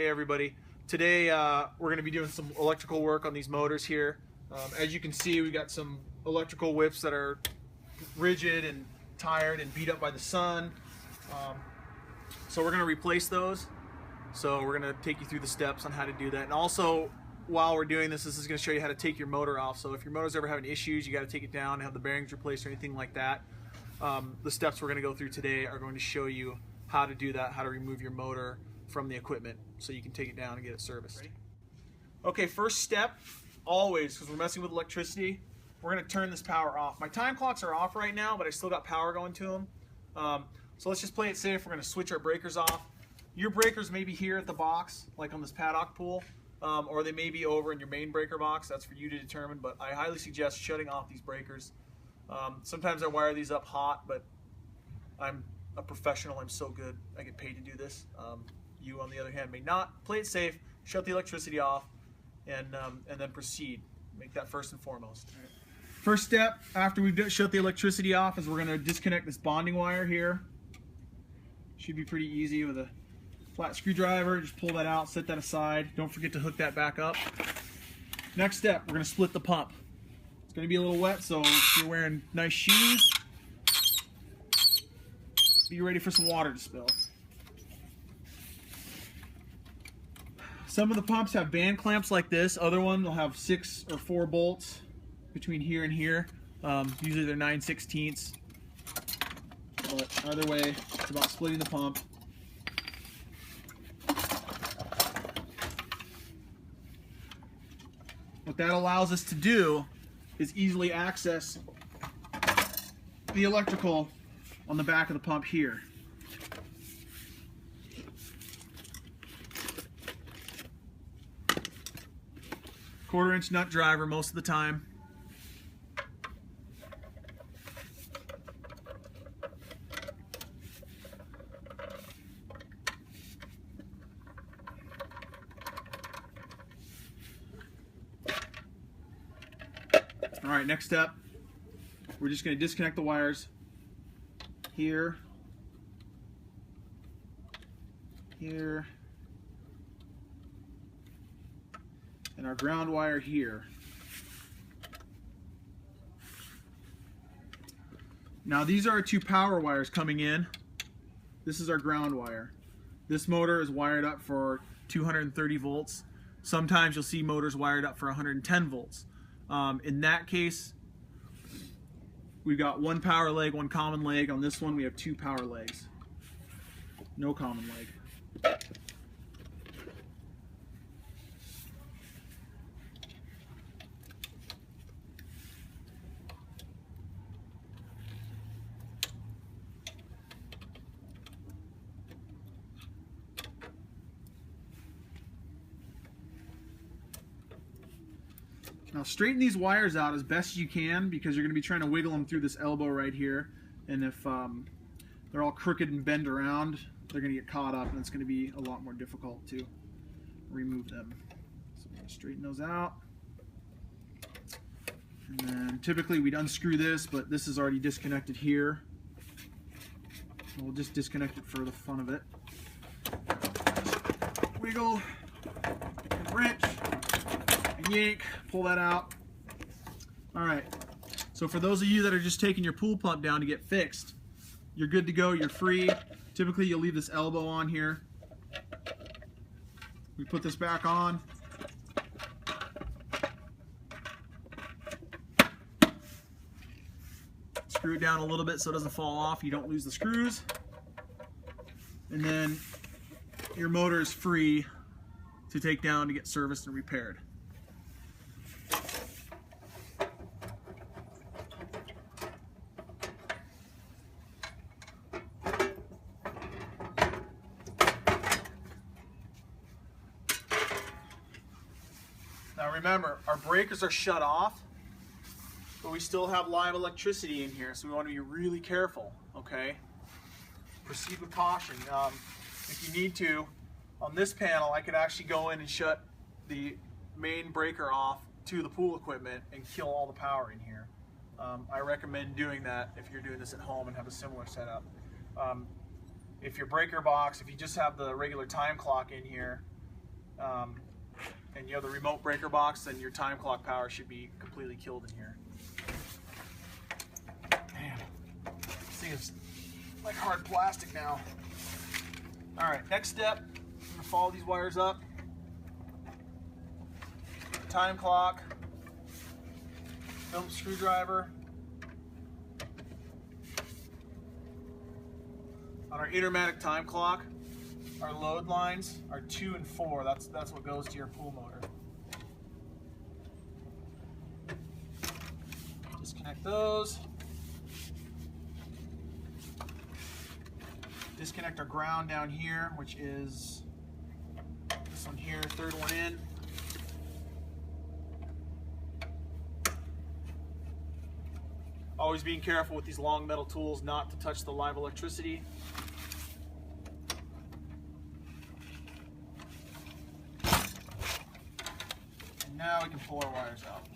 Hey everybody, today we're going to be doing some electrical work on these motors here. As you can see, we got some electrical whips that are rigid and tired and beat up by the sun. So we're going to replace those. So we're going to take you through the steps on how to do that. And also, while we're doing this, this is going to show you how to take your motor off. So if your motor's ever having issues, you got to take it down, have the bearings replaced or anything like that. The steps we're going to go through today are going to show you how to do that, how to remove your motor from the equipment so you can take it down and get it serviced. Ready? Okay, first step, always, because we're messing with electricity, we're going to turn this power off. My time clocks are off right now, but I still got power going to them. So let's just play it safe. We're going to switch our breakers off. Your breakers may be here at the box, like on this paddock pool, or they may be over in your main breaker box. That's for you to determine, but I highly suggest shutting off these breakers. Sometimes I wire these up hot, but I'm a professional. I'm so good. I get paid to do this. You, on the other hand, may not. Play it safe, shut the electricity off, and then proceed. Make that first and foremost. Right. First step after we've shut the electricity off is we're going to disconnect this bonding wire here. Should be pretty easy with a flat screwdriver. Just pull that out, set that aside. Don't forget to hook that back up. Next step, we're going to split the pump. It's going to be a little wet, so if you're wearing nice shoes, be ready for some water to spill. Some of the pumps have band clamps like this. Other one will have 6 or 4 bolts between here and here. Usually they're 9/16. But either way, it's about splitting the pump. What that allows us to do is easily access the electrical on the back of the pump here. Quarter-inch nut driver most of the time. All right, next step, we're just going to disconnect the wires here, here, and our ground wire here. Now these are our 2 power wires coming in. This is our ground wire. This motor is wired up for 230 volts. Sometimes you'll see motors wired up for 110 volts. In that case, we've got 1 power leg, 1 common leg. On this one, we have 2 power legs. No common leg. Now straighten these wires out as best as you can, because you're going to be trying to wiggle them through this elbow right here, and if they're all crooked and bend around, they're going to get caught up and it's going to be a lot more difficult to remove them. So we're going to straighten those out, and then typically we'd unscrew this, but this is already disconnected here, so we'll just disconnect it for the fun of it. Wiggle and wrench. Yank, pull that out. All right, so for those of you that are just taking your pool pump down to get fixed, you're good to go, you're free. Typically you'll leave this elbow on here. We put this back on. Screw it down a little bit so it doesn't fall off, you don't lose the screws. And then your motor is free to take down to get serviced and repaired. Now remember, our breakers are shut off, but we still have live electricity in here, so we want to be really careful, okay? Proceed with caution. If you need to, on this panel, I could actually go in and shut the main breaker off to the pool equipment and kill all the power in here. I recommend doing that if you're doing this at home and have a similar setup. If your breaker box, if you just have the regular time clock in here, and you have the remote breaker box, then your time clock power should be completely killed in here. Man, this thing is like hard plastic now. All right, next step, I'm gonna follow these wires up. Time clock, Phillips screwdriver. On our automatic time clock, our load lines are 2 and 4. That's what goes to your pool motor. Disconnect those. Disconnect our ground down here, which is this one here, third one in. Always being careful with these long metal tools not to touch the live electricity. And now we can pull our wires out.